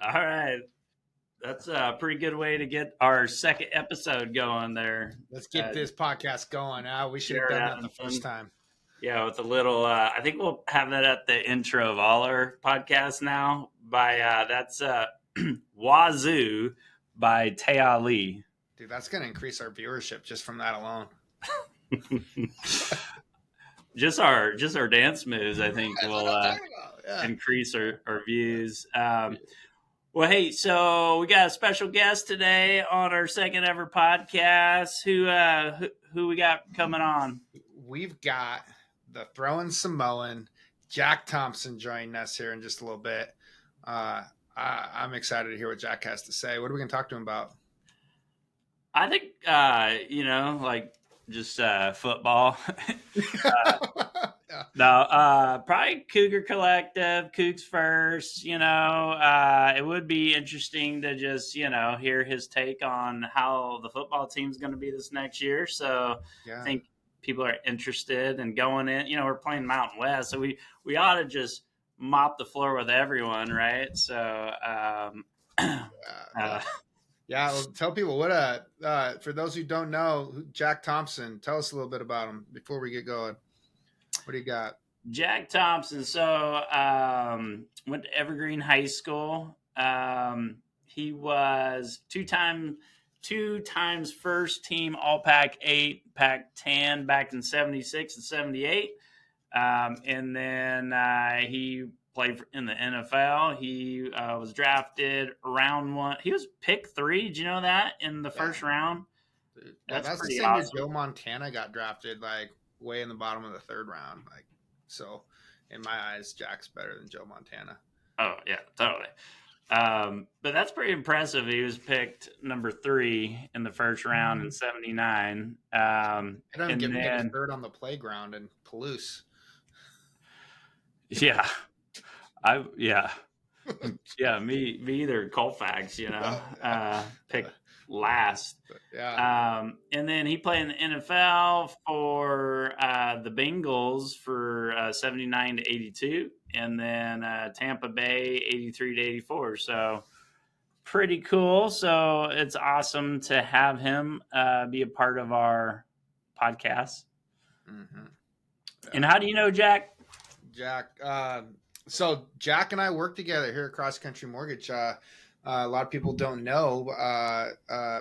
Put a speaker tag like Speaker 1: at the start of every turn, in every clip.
Speaker 1: All right. That's a pretty good way to get our second episode going there.
Speaker 2: Let's get this podcast going. We should have
Speaker 1: Jared
Speaker 2: done that the
Speaker 1: Evenson.
Speaker 2: first time.
Speaker 1: Yeah, with a little, I think we'll have that at the intro of all our podcasts now. That's Wazoo by Taya Lee.
Speaker 2: Dude, that's going to increase our viewership just from that alone.
Speaker 1: just our dance moves, I think, will increase our views. Well, hey, so we got a special guest today on our second ever podcast. Who we got coming on?
Speaker 2: We've got the throwing Samoan, Jack Thompson, joining us here in just a little bit. I'm excited to hear what Jack has to say. What are we going to talk to him about?
Speaker 1: I think, just football. No, probably Cougar Collective, CougsFirst. It would be interesting to just, hear his take on how the football team's going to be this next year. So I think people are interested in going in. We're playing Mountain West, so we ought to just mop the floor with everyone, right? So,
Speaker 2: well, tell people what. For those who don't know, Jack Thompson, tell us a little bit about him before we get going. What do you got?
Speaker 1: Jack Thompson. So went to Evergreen High School. He was two times first team All Pac-8, Pac-10 back in 76 and 78. And then he played in the NFL. He was drafted round 1. He was pick 3. Did you know that in the first round?
Speaker 2: That's the same awesome. As Joe Montana got drafted way in the bottom of the 3rd round. So in my eyes, Jack's better than Joe Montana.
Speaker 1: Oh yeah, totally. But that's pretty impressive. He was picked number 3 in the first round in 79.
Speaker 2: I don't get hurt on the playground in Palouse.
Speaker 1: Yeah. Me either. Colfax, picked last. And then he played in the NFL for the Bengals for 79 to 82, and then Tampa Bay 83 to 84. So pretty cool. So it's awesome to have him be a part of our podcast. Mm-hmm. And how do you know Jack?
Speaker 2: So Jack and I work together here at Cross Country Mortgage. A lot of people don't know.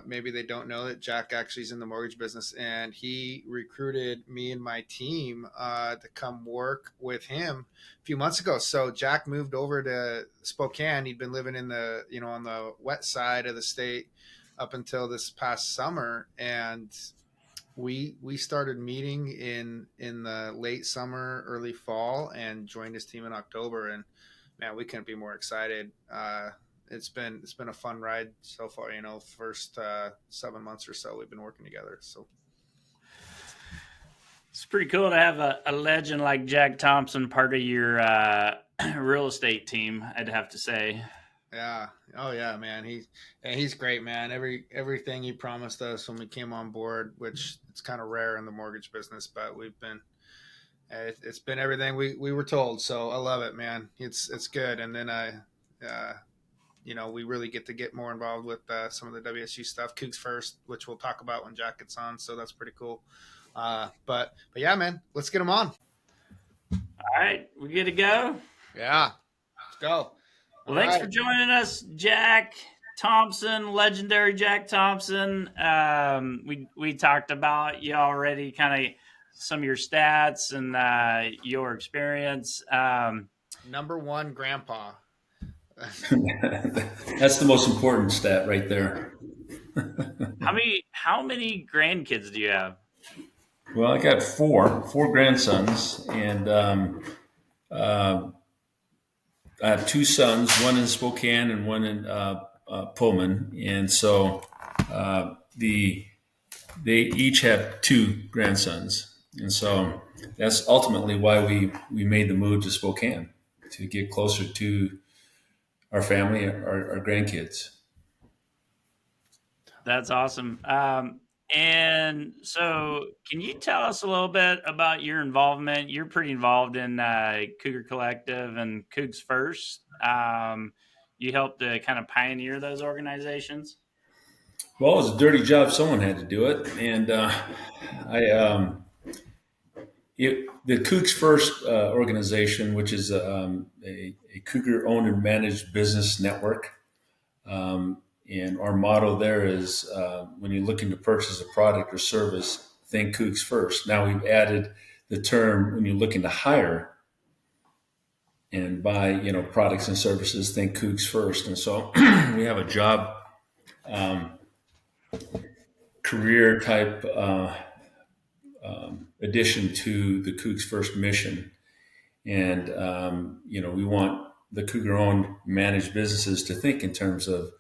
Speaker 2: Maybe they don't know that Jack actually is in the mortgage business, and he recruited me and my team to come work with him a few months ago. So Jack moved over to Spokane. He'd been living in on the wet side of the state up until this past summer, and we started meeting in the late summer, early fall, and joined his team in October. And man, we couldn't be more excited. It's been a fun ride so far. First 7 months or so we've been working together. So
Speaker 1: it's pretty cool to have a legend like Jack Thompson part of your real estate team, I'd have to say.
Speaker 2: Yeah. Oh yeah, man. He's great, man. Everything he promised us when we came on board, which it's kind of rare in the mortgage business, but it's been everything we were told. So I love it, man. It's good. And then we really get more involved with some of the WSU stuff, CougsFirst, which we'll talk about when Jack gets on. So that's pretty cool. But yeah, man, let's get him on.
Speaker 1: All right, we good to go?
Speaker 2: Yeah, let's go.
Speaker 1: Well, thanks for joining us, Jack Thompson, legendary Jack Thompson. We talked about you already, kind of some of your stats and your experience.
Speaker 2: Number 1, grandpa.
Speaker 3: That's the most important stat right there.
Speaker 1: How many grandkids do you have?
Speaker 3: Well, I got four grandsons, and I have 2 sons, one in Spokane and one in Pullman, and so they each have 2 grandsons, and so that's ultimately why we made the move to Spokane, to get closer to our family, our grandkids.
Speaker 1: That's awesome. And so, can you tell us a little bit about your involvement? You're pretty involved in Cougar Collective and CougsFirst. You helped to kind of pioneer those organizations.
Speaker 3: Well, it was a dirty job. Someone had to do it, and I the Cougs First organization, which is a Cougar owned and managed business network. And our motto there is when you're looking to purchase a product or service, think Cougs first. Now we've added the term when you're looking to hire and buy, products and services, think Cougs first. And so we have a job career type addition to the Cougs first mission. And, we want the Cougar owned managed businesses to think in terms of,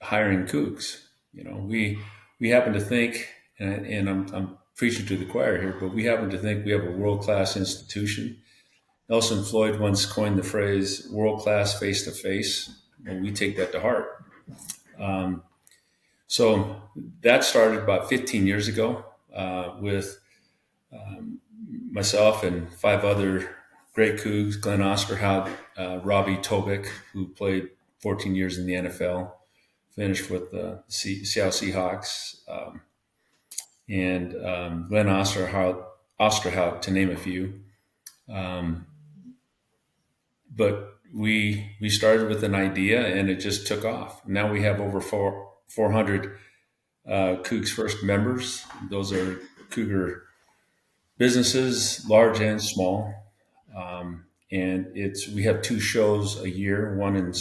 Speaker 3: hiring Cougs. We happen to think, and I'm preaching to the choir here, but we happen to think we have a world-class institution. Nelson Floyd once coined the phrase world-class face-to-face, and we take that to heart. So that started about 15 years ago with myself and 5 other great Cougs, Glenn Osterhout, Robbie Tobick, who played 14 years in the NFL, finished with the Seattle Seahawks, and Glenn Osterhout, to name a few. But we started with an idea, and it just took off. Now we have over 400 Cougs First members. Those are Cougar businesses, large and small. And we have 2 shows a year, one in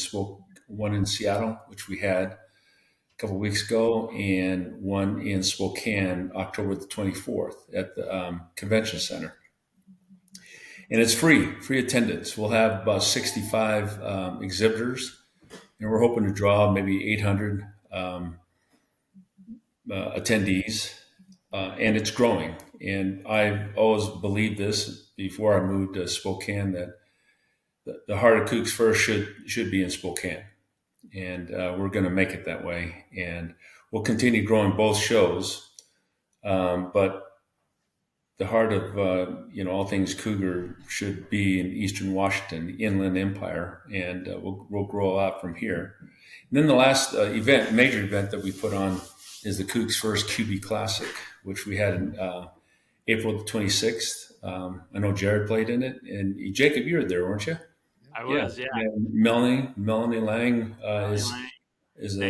Speaker 3: Seattle, which we had a couple of weeks ago, and one in Spokane, October the 24th at the convention center. And it's free attendance. We'll have about 65 exhibitors, and we're hoping to draw maybe 800 attendees, and it's growing. And I've always believed this before I moved to Spokane, that the heart of Cougs First should be in Spokane, and we're going to make it that way. And we'll continue growing both shows, but the heart of all things Cougar should be in Eastern Washington, the Inland Empire, and we'll grow out from here. And then the last major event that we put on is the Cougs First QB Classic, which we had in April the 26th. I know Jared played in it, and Jacob, you were there, weren't you?
Speaker 1: I was, yeah.
Speaker 3: And Melanie Lang is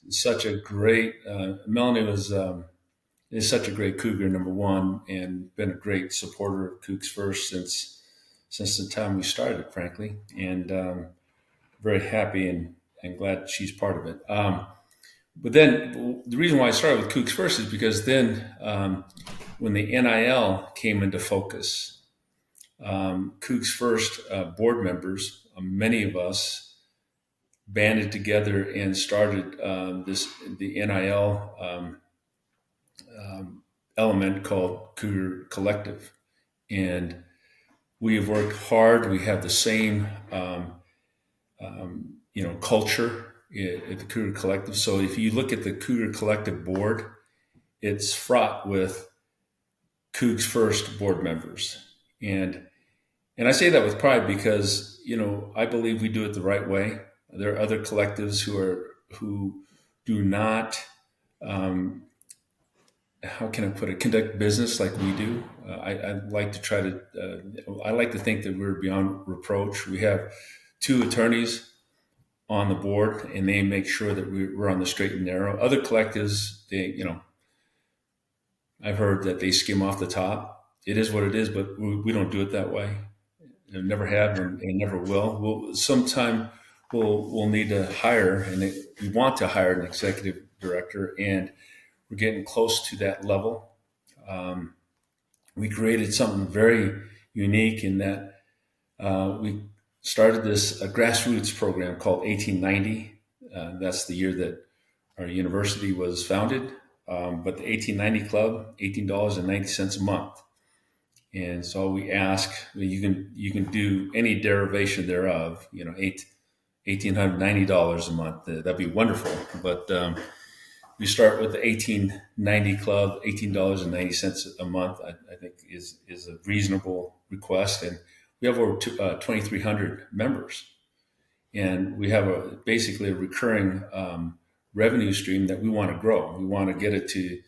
Speaker 3: such a great. Melanie is such a great Cougar, number one, and been a great supporter of Cougs First since the time we started, frankly, and very happy and glad she's part of it. But then the reason why I started with Cougs First is because then when the NIL came into focus, Cougs First board members, many of us banded together and started the NIL element called Cougar Collective. And we have worked hard. We have the same culture at the Cougar Collective. So if you look at the Cougar Collective board, it's fraught with Cougs First board members. And I say that with pride because, I believe we do it the right way. There are other collectives who do not, how can I put it, conduct business like we do. I like to try to, I like to think that we're beyond reproach. We have 2 attorneys on the board, and they make sure that we're on the straight and narrow. Other collectives, I've heard that they skim off the top. It is what it is, but we don't do it that way. And never have and never will. Sometime we'll need to hire, and we want to hire an executive director, and we're getting close to that level. We created something very unique in that we started this grassroots program called 1890. That's the year that our university was founded. But the 1890 Club, $18.90 a month. And so we ask, you can do any derivation thereof, $1,890 a month. That'd be wonderful. But we start with the 1890 club, $18.90 a month. I think is a reasonable request, and we have over 2,300 members, and we have basically a recurring revenue stream that we want to grow. We want to get it to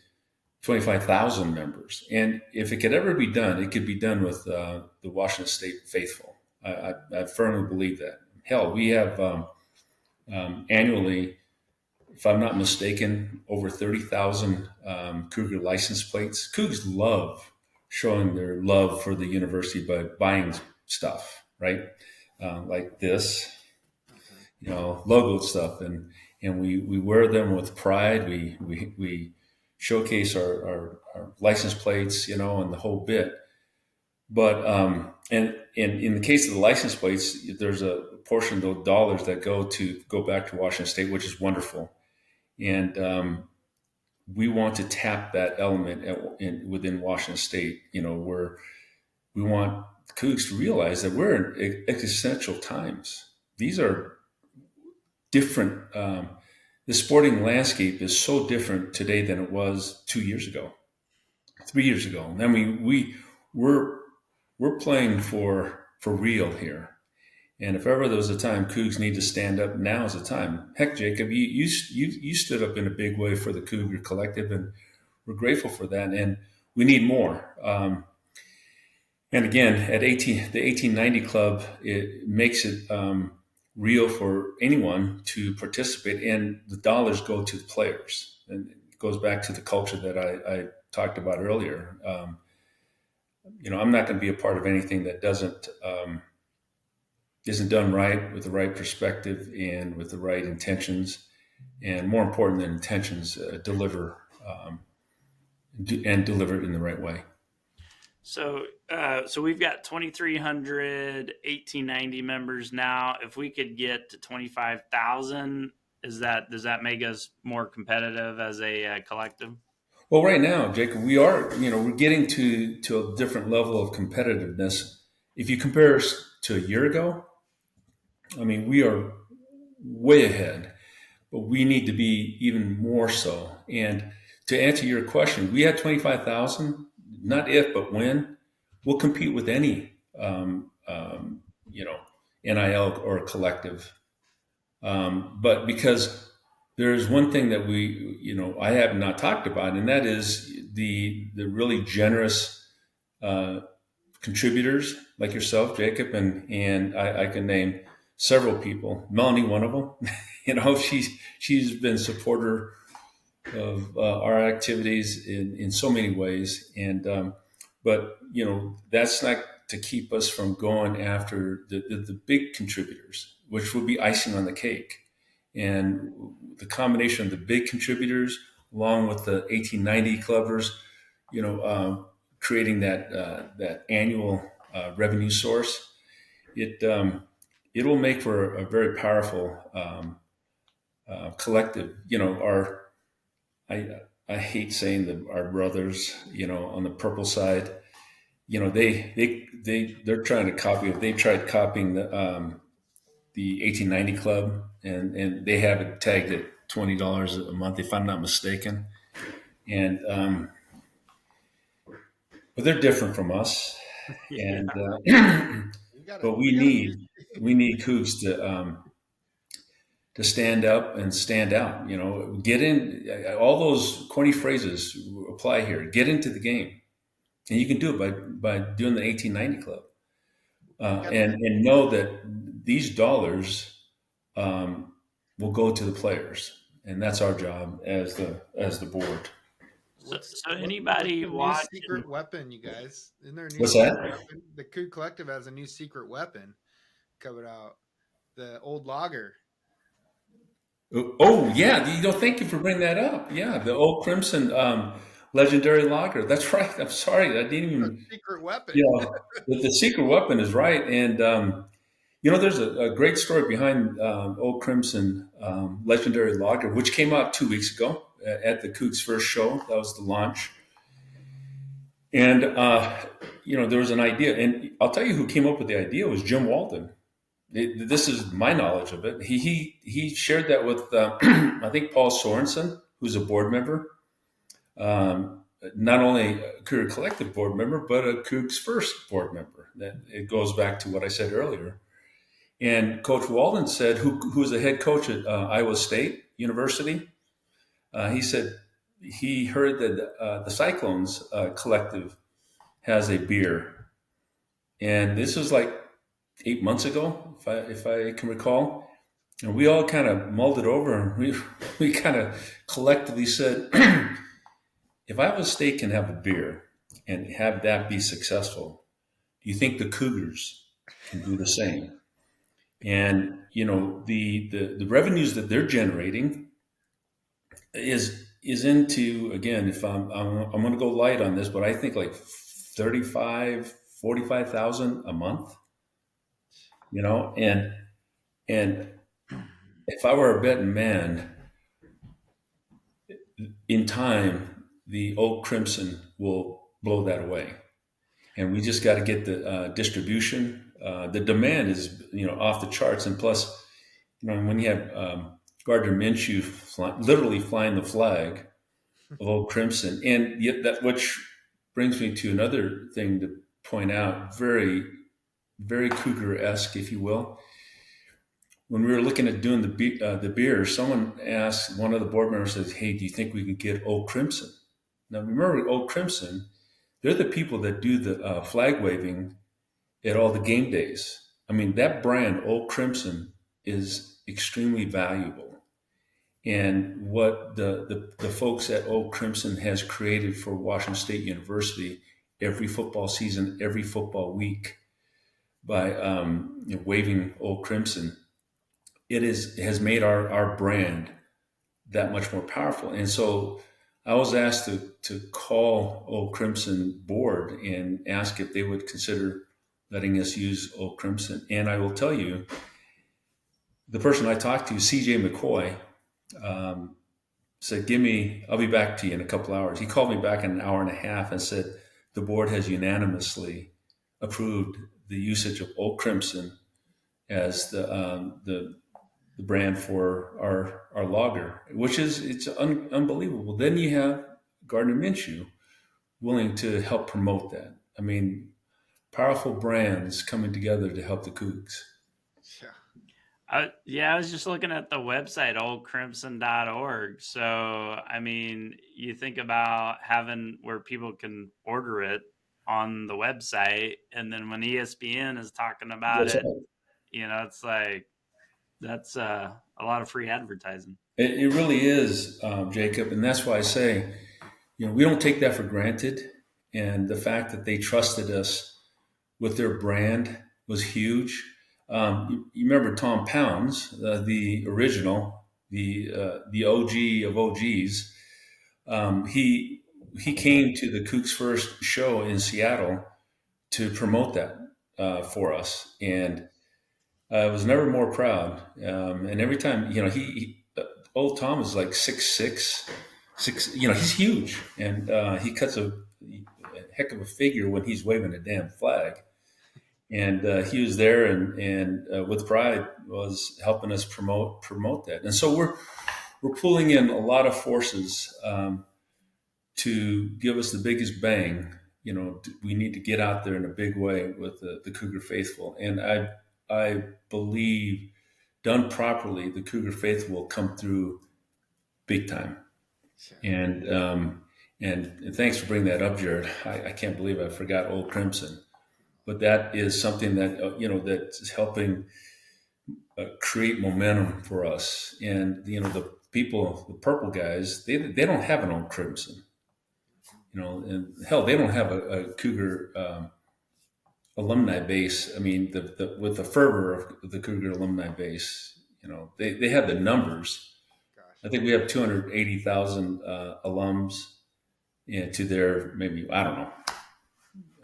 Speaker 3: 25,000 members, and if it could ever be done, it could be done with the Washington State faithful. I firmly believe that. Hell, we have annually, if I'm not mistaken, over 30,000 Cougar license plates. Cougs love showing their love for the university by buying stuff, right? Like this, logo stuff, and we wear them with pride. We showcase our license plates, and the whole bit. But and in the case of the license plates, there's a portion of those dollars that go back to Washington State, which is wonderful. And we want to tap that element within Washington State, where we want Cougs to realize that we're in existential times. These are different. The sporting landscape is so different today than it was 2 years ago, 3 years ago. I mean, we're playing for real here. And if ever there was a time Cougs need to stand up, now is the time. Heck, Jacob, you stood up in a big way for the Cougar Collective, and we're grateful for that. And we need more. And again, at the 1890 Club, it makes it real for anyone to participate, and the dollars go to the players. And it goes back to the culture that I talked about earlier. I'm not going to be a part of anything that isn't done right, with the right perspective and with the right intentions, and more important than intentions, deliver and deliver it in the right way.
Speaker 1: So we've got 2,300 1890 members now. If we could get to 25,000, does that make us more competitive as a collective?
Speaker 3: Well, right now, Jacob, we are, we're getting to a different level of competitiveness. If you compare us to a year ago, I mean, we are way ahead, but we need to be even more so. And to answer your question, we had 25,000, not if, but when. We'll compete with any, NIL or collective. But because there's one thing that I have not talked about, and that is the really generous contributors like yourself, Jacob, and I can name several people. Melanie, one of them. She's been a supporter of our activities in so many ways, and but that's not to keep us from going after the big contributors, which would be icing on the cake. And the combination of the big contributors along with the 1890 clubbers, creating that annual revenue source, it will make for a very powerful collective. I hate saying that our brothers, on the purple side, they're trying to copy. They tried copying the 1890 Club, and they have it tagged at $20 a month, if I'm not mistaken. And but they're different from us, and but we need Cougs to stand up and stand out. Get in. All those corny phrases apply here. Get into the game, and you can do it by doing the 1890 Club, and know that these dollars will go to the players, and that's our job as the board.
Speaker 1: So anybody watching,
Speaker 2: secret weapon, you guys? Isn't there a new
Speaker 3: What's that?
Speaker 2: Weapon? The Coug Collective has a new secret weapon coming out. The old lager.
Speaker 3: Oh yeah, thank you for bringing that up. Yeah, the Old Crimson legendary lager. That's right. I'm sorry, I didn't even.
Speaker 2: Secret weapon.
Speaker 3: The secret weapon is right, and there's a great story behind Old Crimson legendary lager, which came out 2 weeks ago at the CougsFirst show. That was the launch, and there was an idea, and I'll tell you who came up with the idea was Jim Walden. This is my knowledge of it. He shared that with I think Paul Sorensen, who's a board member. Not only a Cougar Collective board member, but a CougsFirst board member. That it goes back to what I said earlier. And Coach Walden said, who's the head coach at Iowa State University, he said he heard that the Cyclones Collective has a beer, and this was like 8 months ago, if I can recall. And we all kind of mulled it over, and we kind of collectively said, if Iowa State can have a beer and have that be successful, do you think the Cougars can do the same? And the revenues that they're generating is into, again, if I'm going to go light on this, but I think like 45,000 a month. And if I were a betting man, in time, the Old Crimson will blow that away. And we just got to get the distribution. The demand is, off the charts. And plus, when you have Gardner Minshew literally flying the flag of Old Crimson, and yet that, which brings me to another thing to point out, very, very Cougar-esque, if you will. When we were looking at doing the beer, someone asked, one of the board members says, "Hey, do you think we can get Old Crimson?" Now, remember, Old Crimson, they're the people that do the flag waving at all the game days. I mean, that brand, Old Crimson, is extremely valuable. And what the folks at Old Crimson has created for Washington State University every football season, every football week, by waving Old Crimson, it has made our brand that much more powerful. And so I was asked to call Old Crimson board and ask if they would consider letting us use Old Crimson. And I will tell you, the person I talked to, CJ McCoy, said, I'll be back to you in a couple hours. He called me back in an hour and a half and said, the board has unanimously approved the usage of Old Crimson as the brand for our lager, which it's unbelievable. Then you have Gardner Minshew willing to help promote that. I mean, powerful brands coming together to help the Cougs.
Speaker 1: I was just looking at the website, oldcrimson.org. So, I mean, you think about having where people can order it on the website, and then when ESPN is talking about it, it's like, that's a lot of free advertising.
Speaker 3: It really is, Jacob. And that's why I say, we don't take that for granted. And the fact that they trusted us with their brand was huge. You remember Tom Pounds, the original, the OG of OGs. He came to the CougsFirst show in Seattle to promote that for us, and I was never more proud. And every time, old Tom is like 6'6", he's huge, and he cuts a heck of a figure when he's waving a damn flag. And he was there, and with pride was helping us promote that. And so we're pulling in a lot of forces to give us the biggest bang. We need to get out there in a big way with the Cougar faithful. And I believe, done properly, the Cougar faithful will come through big time. Sure. And thanks for bringing that up, Jared. I can't believe I forgot Old Crimson. But that is something that, that's helping create momentum for us. And, the people, the purple guys, they don't have an Old Crimson, and hell, they don't have a Cougar alumni base. I mean, with the fervor of the Cougar alumni base, they have the numbers. Gosh. I think we have 280,000 alums, to their, maybe, I don't know,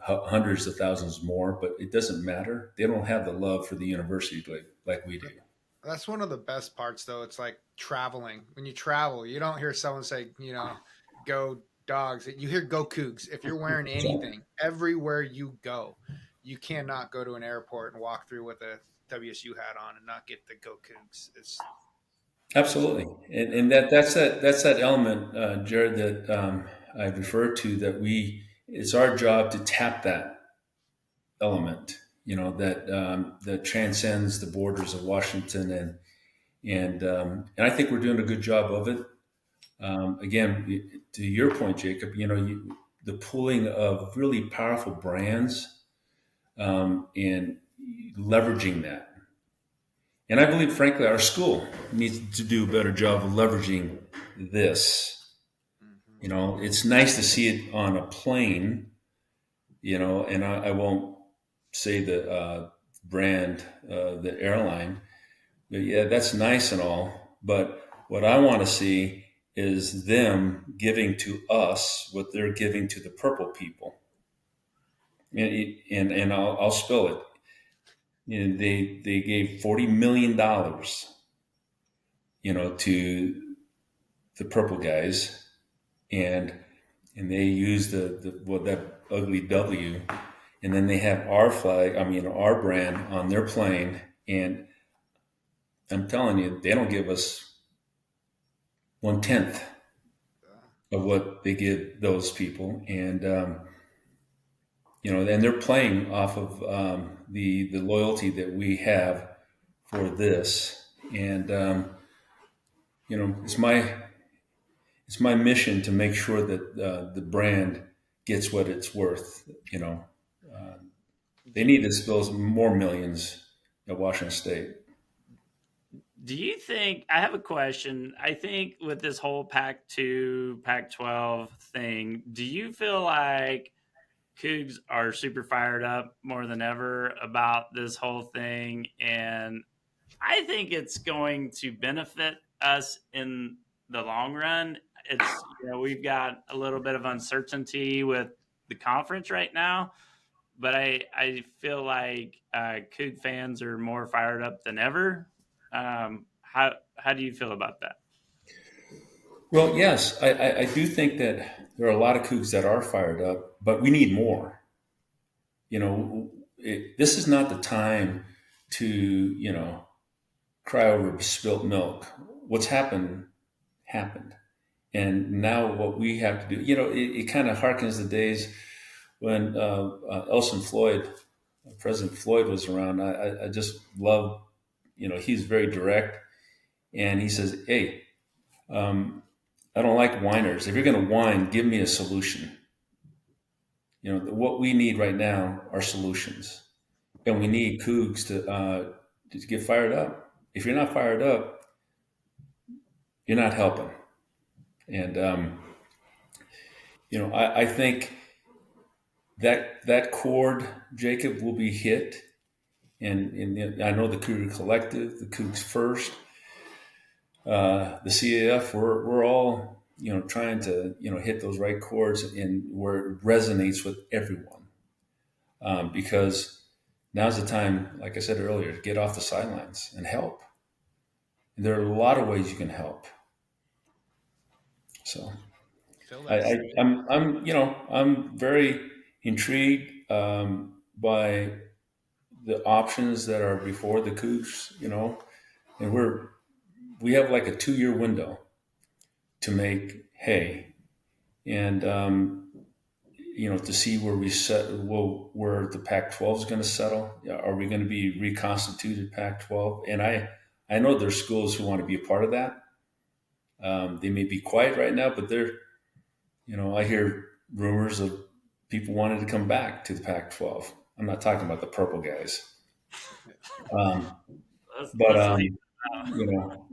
Speaker 3: hundreds of thousands more, but it doesn't matter. They don't have the love for the university like we do.
Speaker 2: That's one of the best parts, though. It's like traveling. When you travel, you don't hear someone say, go Dogs. You hear go Cougs. If you're wearing anything, everywhere you go, you cannot go to an airport and walk through with a WSU hat on and not get the go Cougs.
Speaker 3: Absolutely, and that's that element, Jared, that I referred to. It's our job to tap that element, that transcends the borders of Washington, and I think we're doing a good job of it. Again, to your point, Jacob, the pooling of really powerful brands, and leveraging that. And I believe, frankly, our school needs to do a better job of leveraging this. It's nice to see it on a plane, and I won't say the brand, the airline, but yeah, that's nice and all. But what I want to see is them giving to us what they're giving to the purple people. And I'll spill it. They gave $40 million, to the purple guys, and they use that ugly W, and then they have our flag, our brand on their plane, and I'm telling you, they don't give us 1/10 of what they give those people, and and they're playing off of the loyalty that we have for this, and it's my mission to make sure that the brand gets what it's worth. They need to spill more millions at Washington State.
Speaker 1: Do you think, I have a question. I think with this whole Pac-2, Pac-12 thing, do you feel like Cougs are super fired up more than ever about this whole thing? And I think it's going to benefit us in the long run. It's, we've got a little bit of uncertainty with the conference right now, but I feel like Coug fans are more fired up than ever. How do you feel about that?
Speaker 3: Well, yes, I do think that there are a lot of Cougs that are fired up, but we need more. This is not the time to cry over spilt milk. What's happened happened, and now what we have to do, it kind of harkens the days when Elson Floyd, President Floyd, was around. I just love, he's very direct, and he says, "Hey, I don't like whiners. If you're going to whine, give me a solution." What we need right now are solutions, and we need Cougs to get fired up. If you're not fired up, you're not helping. And I think that chord, Jacob, will be hit, and I know the Cougar Collective, the CougsFirst, the CAF, we're all trying to hit those right chords and where it resonates with everyone, because now's the time, like I said earlier, to get off the sidelines and help. And there are a lot of ways you can help. So I'm very intrigued by the options that are before the Cougs, and we have like a 2-year window to make hay, and to see where where the Pac-12 is going to settle. Are we going to be reconstituted Pac-12? And I know there's schools who want to be a part of that. They may be quiet right now, but I hear rumors of people wanting to come back to the Pac-12. I'm not talking about the purple guys. But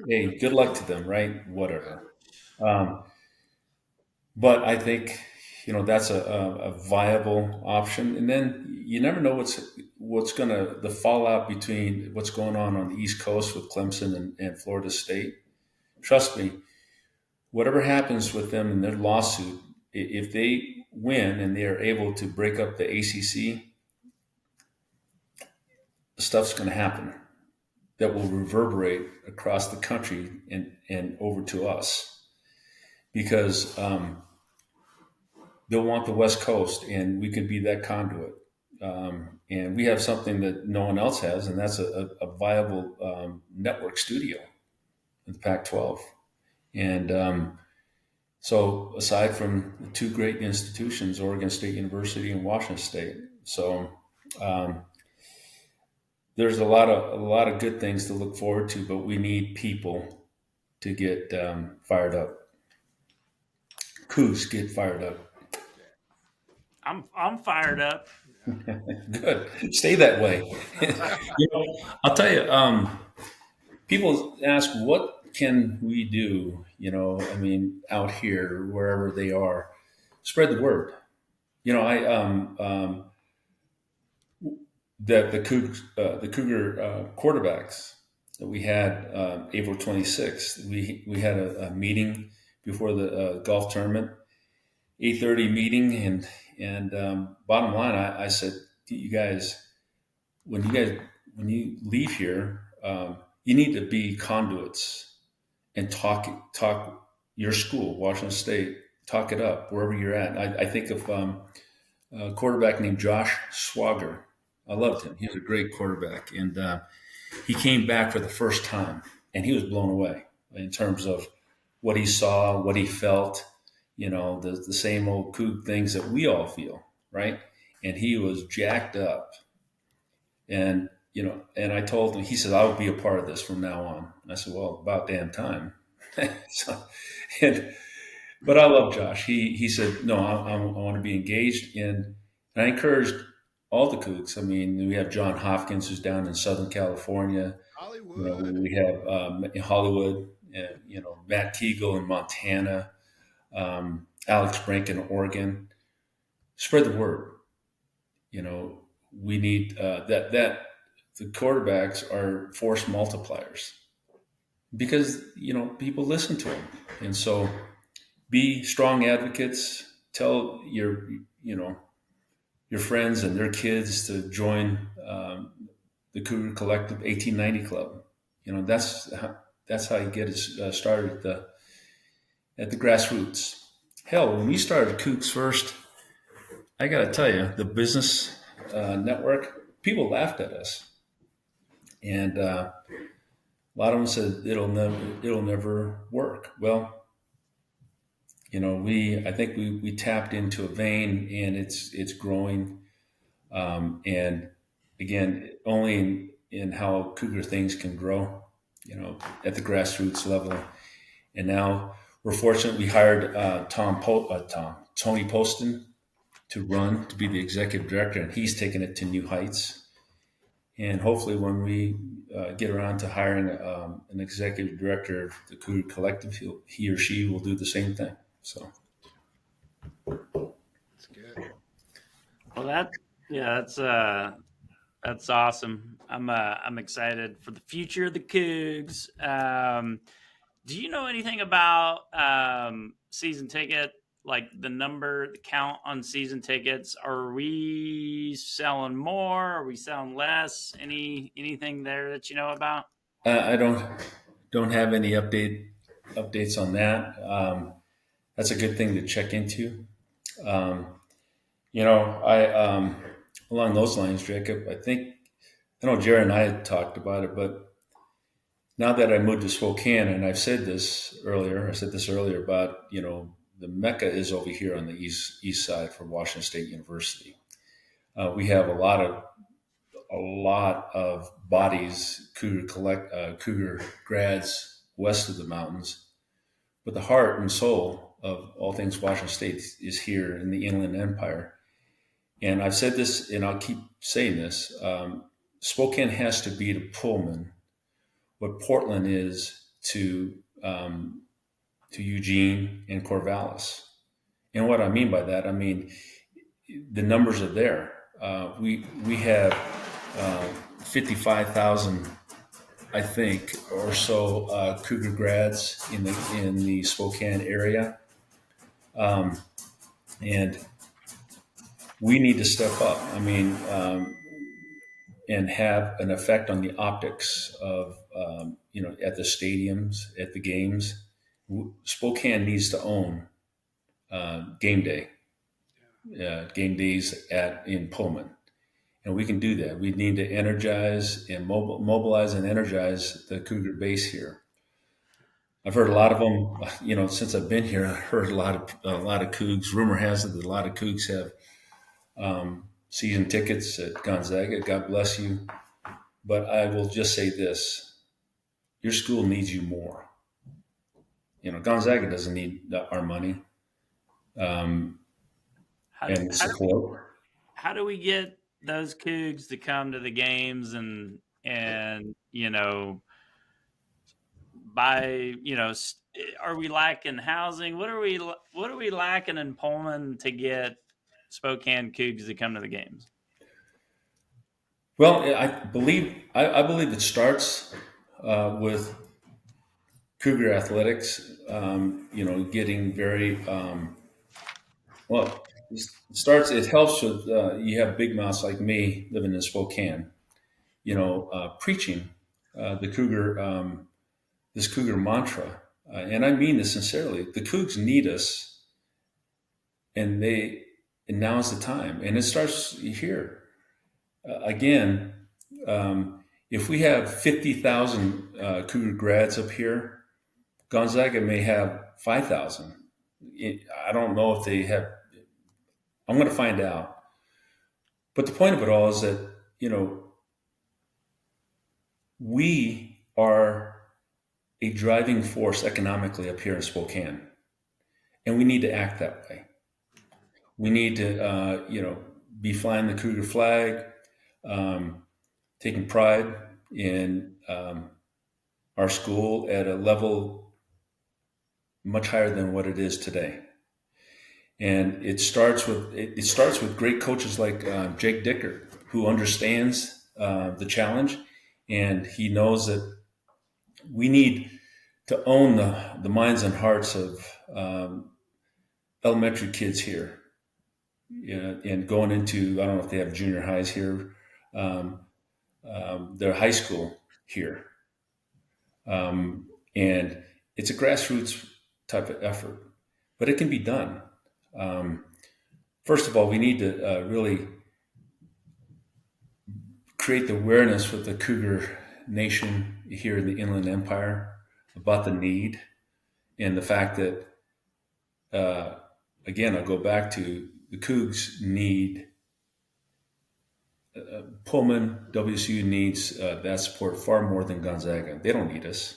Speaker 3: hey, good luck to them, right? Whatever. But I think that's a viable option, and then you never know what's gonna the fallout between what's going on the East Coast with Clemson and Florida State. Trust me, whatever happens with them in their lawsuit, if they win and they are able to break up the ACC, stuff's going to happen that will reverberate across the country and over to us, because they'll want the West Coast, and we can be that conduit. And we have something that no one else has, and that's a viable network studio. in the Pac-12. And so aside from the two great institutions, Oregon State University and Washington State, so there's a lot of good things to look forward to, but we need people to get fired up. Cougs, get fired up.
Speaker 1: I'm fired up.
Speaker 3: Good. Stay that way. I'll tell you, people ask, what can we do, out here, wherever they are, spread the word. The Cougar quarterbacks that we had April 26th, we had a meeting before the golf tournament, 8:30 meeting, and bottom line, I said to you guys, when you leave here, you need to be conduits and talk your school, Washington State, talk it up wherever you're at. I think of a quarterback named Josh Swagger. I loved him. He was a great quarterback, and he came back for the first time, and he was blown away in terms of what he saw, what he felt. The same old Coug things that we all feel, right? And he was jacked up. And, and I told him, he said, I'll be a part of this from now on. And I said, well, about damn time. But I love Josh. He said, no, I want to be engaged. And I encouraged all the Cougs. I mean, we have John Hopkins, who's down in Southern California.
Speaker 2: Hollywood.
Speaker 3: We have Hollywood, Matt Kegel in Montana. Alex Brink in Oregon. Spread the word. We need that the quarterbacks are force multipliers because people listen to them, and so be strong advocates. Tell your friends and their kids to join the Cougar Collective 1890 Club. That's how you get it started at the grassroots. Hell, when we started CougsFirst, I got to tell you, the business network, people laughed at us, and a lot of them said it'll never work. Well, I think we tapped into a vein, and it's growing, and again, only in how Cougar things can grow, at the grassroots level, and now. We're fortunate we hired Tony Poston to be the executive director, and he's taken it to new heights. And hopefully when we get around to hiring an executive director of the Cougar Collective, he or she will do the same thing. So
Speaker 2: that's good.
Speaker 1: Well, that's awesome. I'm excited for the future of the Cougs. Do you know anything about season ticket, like the count on season tickets? Are we selling more? Are we selling less? Anything there that you know about?
Speaker 3: I don't have any updates on that. That's a good thing to check into. I along those lines, Jacob, I know Jared and I had talked about it, but now that I moved to Spokane, and I've said this earlier about, the Mecca is over here on the east side for Washington State University. We have a lot of bodies, Cougar grads west of the mountains, but the heart and soul of all things Washington State is here in the Inland Empire. And I've said this, and I'll keep saying this, Spokane has to be to Pullman what Portland is to Eugene and Corvallis. And what I mean by that, the numbers are there. We have 55,000, I think, or so Cougar grads in the Spokane area, and we need to step up. And have an effect on the optics of at the stadiums, at the games. Spokane needs to own game days in Pullman, and we can do that. We need to energize and mobilize and energize the Cougar base here. I've heard a lot of them. Since I've been here, I've heard a lot of Cougs. Rumor has it that a lot of Cougs have season tickets at Gonzaga. God bless you. But I will just say this: your school needs you more. Gonzaga doesn't need our money and support.
Speaker 1: How do we get those Cougs to come to the games and buy? Are we lacking housing? What are we lacking in Pullman to get Spokane Cougs to come to the games?
Speaker 3: Well, I believe it starts with Cougar athletics. Getting very well. It helps with you have big mouths like me living in Spokane. Preaching the Cougar this Cougar mantra, and I mean this sincerely. The Cougs need us, and now's the time, and it starts here. Again, if we have 50,000 Cougar grads up here, Gonzaga may have 5,000. I don't know if they have. I'm going to find out. But the point of it all is that, we are a driving force economically up here in Spokane, and we need to act that way. We need to, be flying the Cougar flag, taking pride in our school at a level much higher than what it is today. And it starts with great coaches like Jake Dicker, who understands the challenge, and he knows that we need to own the minds and hearts of elementary kids here. And going into, I don't know if they have junior highs here, their high school here. And it's a grassroots type of effort, but it can be done. First of all, we need to really create the awareness with the Cougar Nation here in the Inland Empire about the need and the fact that, again, I'll go back to the Cougs need Pullman, WSU needs that support far more than Gonzaga. They don't need us.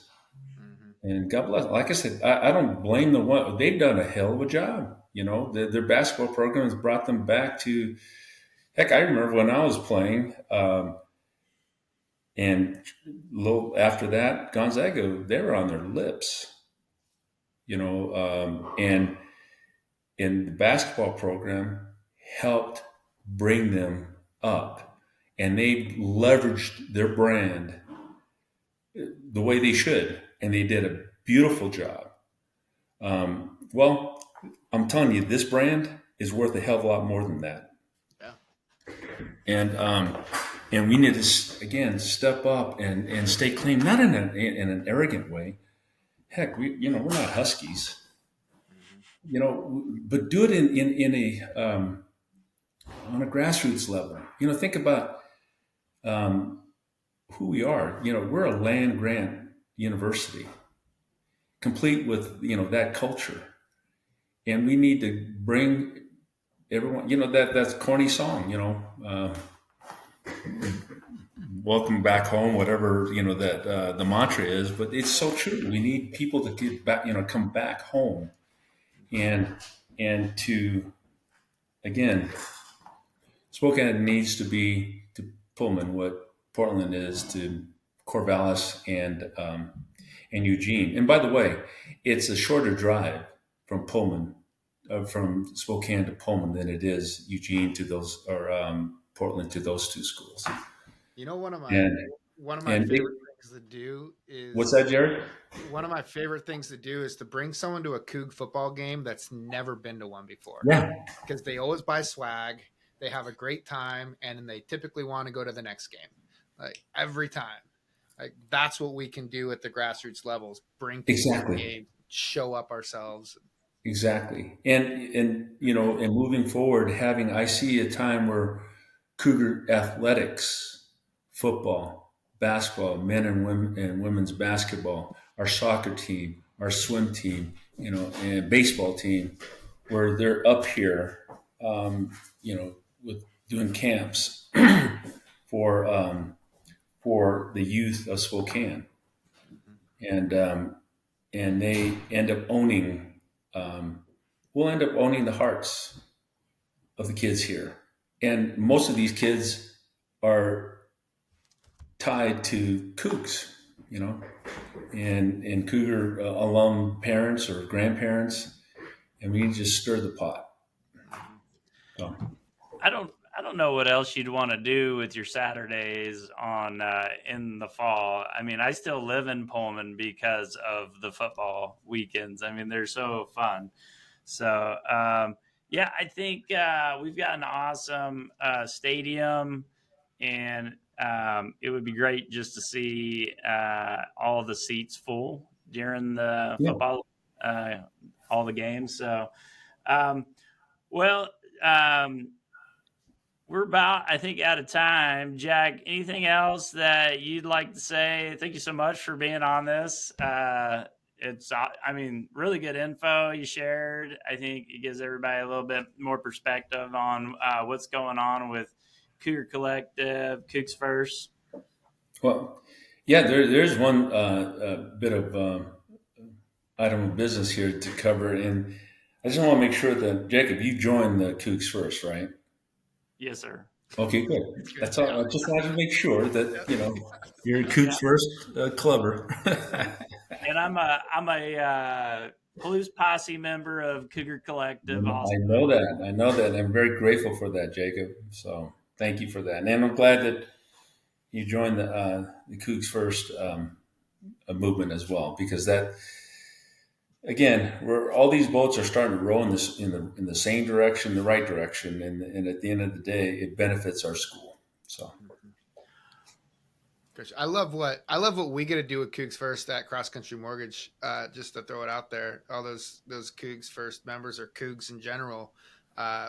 Speaker 3: Mm-hmm. And God bless. Like I said, I don't blame the one. They've done a hell of a job. Their basketball program has brought them back to. Heck, I remember when I was playing, and a little after that, Gonzaga, they were on their lips. And the basketball program helped bring them up, and they leveraged their brand the way they should, and they did a beautiful job. Well, I'm telling you, this brand is worth a hell of a lot more than that. Yeah. And we need to again step up and stay clean, not in an arrogant way. Heck, we're not Huskies, but do it in a on a grassroots level. Think about who we are. We're a land grant university, complete with that culture, and we need to bring everyone. That's corny song. Welcome back home, whatever that the mantra is, but it's so true. We need people to get back, come back home, and to again, Spokane needs to be to Pullman what Portland is to Corvallis and Eugene. And by the way, it's a shorter drive from Pullman, from Spokane to Pullman than it is Eugene to those or Portland to those two schools.
Speaker 2: One of my favorite things to do is
Speaker 3: what's that, Jared?
Speaker 2: One of my favorite things to do is to bring someone to a Coug football game that's never been to one before.
Speaker 3: Yeah,
Speaker 2: because they always buy swag, they have a great time, and then they typically want to go to the next game. Like every time, like that's what we can do at the grassroots levels: bring people to the game, show up ourselves.
Speaker 3: Exactly, and moving forward, I see a time where Cougar athletics, football, basketball, men and women and women's basketball, our soccer team, our swim team, and baseball team, where they're up here, with doing camps for the youth of Spokane, and they end up owning. We'll end up owning the hearts of the kids here, and most of these kids are tied to Cougs, and Cougar alum parents or grandparents, and we just stir the pot. So.
Speaker 1: I don't know what else you'd want to do with your Saturdays on in the fall. I mean, I still live in Pullman because of the football weekends. I mean, they're so fun. So yeah, I think we've got an awesome stadium, and it would be great just to see all the seats full during the football, all the games. So, well. We're about, I think, out of time. Jack, anything else that you'd like to say? Thank you so much for being on this. It's, I mean, really good info you shared. I think it gives everybody a little bit more perspective on what's going on with Cougar Collective, CougsFirst.
Speaker 3: Well, yeah, there's one bit of item of business here to cover, and I just want to make sure that, Jacob, you joined the CougsFirst, right?
Speaker 1: Yes, sir.
Speaker 3: Okay, good. That's all. I just wanted to make sure that you're a CougsFirst clubber.
Speaker 1: And I'm a Blues Posse member of Cougar Collective. Also.
Speaker 3: I know that. I'm very grateful for that, Jacob. So thank you for that, and I'm glad that you joined the CougsFirst movement as well, because that. Again, all these boats are starting to row in the same direction, the right direction, and at the end of the day, it benefits our school. So,
Speaker 2: I love what we get to do with CougsFirst at Cross Country Mortgage. Just to throw it out there, all those CougsFirst members or Cougs in general,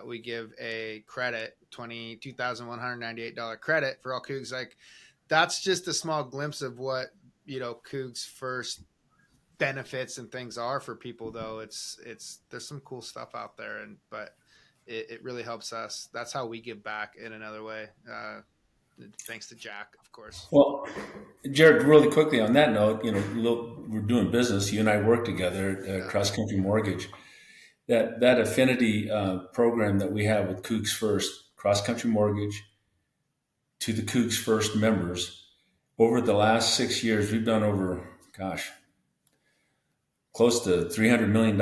Speaker 2: we give a credit, $22,198 credit for all Cougs. Like, that's just a small glimpse of what CougsFirst benefits and things are for people, though. It's there's some cool stuff out there, but it really helps us. That's how we give back in another way, thanks to Jack, of course.
Speaker 3: Well, Jared, really quickly on that note, we're doing business. You and I work together at Cross Country Mortgage. That affinity program that we have with CougsFirst, Cross Country Mortgage, to the CougsFirst members, over the last 6 years, we've done over, close to $300 million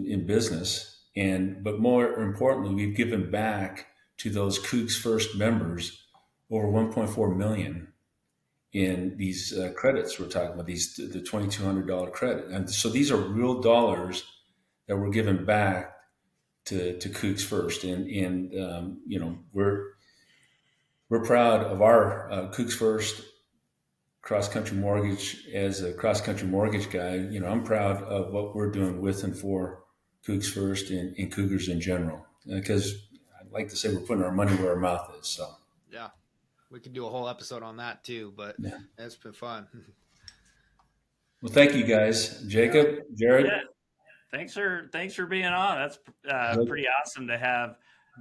Speaker 3: in business. But more importantly, we've given back to those CougsFirst members over $1.4 million in these credits we're talking about, the $2,200 credit. And so these are real dollars that we're giving back to CougsFirst. And we're proud of our CougsFirst Cross Country Mortgage. As a cross country mortgage guy, I'm proud of what we're doing with and for CougsFirst and Cougars in general, because I'd like to say we're putting our money where our mouth is. So
Speaker 2: yeah, we could do a whole episode on that too, but it's been fun.
Speaker 3: Well, thank you guys, Jacob, Jared.
Speaker 1: Yeah. Thanks for being on. That's pretty awesome to have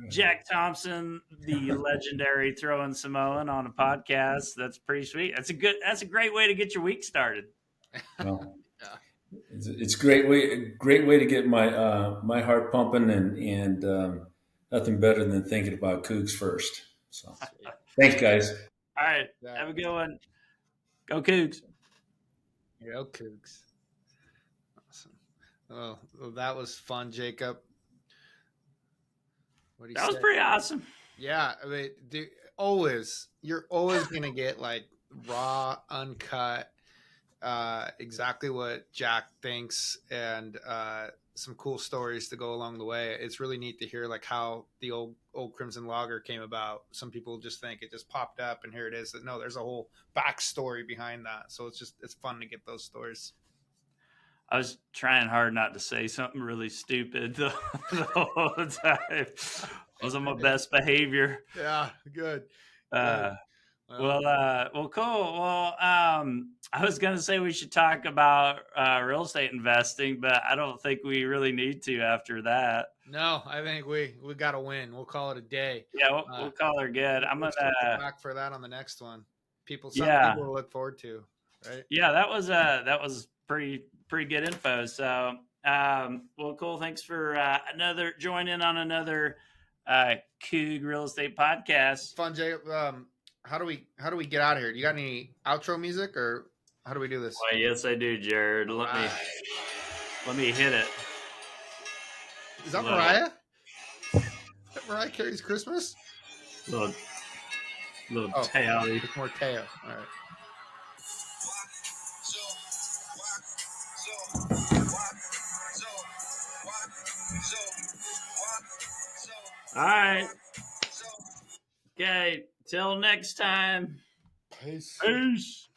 Speaker 1: Jack Thompson, the legendary throwing Samoan, on a podcast. That's pretty sweet. That's a great way to get your week started.
Speaker 3: Well, it's a great way to get my heart pumping, and nothing better than thinking about CougsFirst. So, thanks, guys.
Speaker 1: All right, have a good one. Go Cougs.
Speaker 2: Go Cougs. Awesome. Well, that was fun, Jacob.
Speaker 1: That was pretty awesome.
Speaker 2: Yeah, I mean, you're always gonna get like raw, uncut, exactly what Jack thinks, and some cool stories to go along the way. It's really neat to hear like how the old Crimson Lager came about. Some people just think it just popped up and here it is. No, there's a whole backstory behind that. So it's fun to get those stories.
Speaker 1: I was trying hard not to say something really stupid the whole time. I was on my best behavior.
Speaker 2: Yeah, good.
Speaker 1: Well, Well, cool. Well, I was going to say we should talk about real estate investing, but I don't think we really need to after that.
Speaker 2: No, I think we got to win. We'll call it a day.
Speaker 1: Yeah, we'll call her good. I'm
Speaker 2: We'll
Speaker 1: gonna
Speaker 2: circle back for that on the next one. Something
Speaker 1: yeah,
Speaker 2: people will look forward to, right?
Speaker 1: yeah. That was pretty good info. So, well, cool. Thanks for joining on another Coug Real Estate Podcast.
Speaker 2: Fun, Jay. How do we get out of here? Do you got any outro music, or how do we do this?
Speaker 1: Well, yes, I do, Jared. Let me hit it.
Speaker 2: Is that Mariah? Is that Mariah Carey's Christmas?
Speaker 1: Little Teo.
Speaker 2: It's more Teo. All right.
Speaker 1: All right. Okay. Till next time.
Speaker 2: Peace.
Speaker 1: Peace.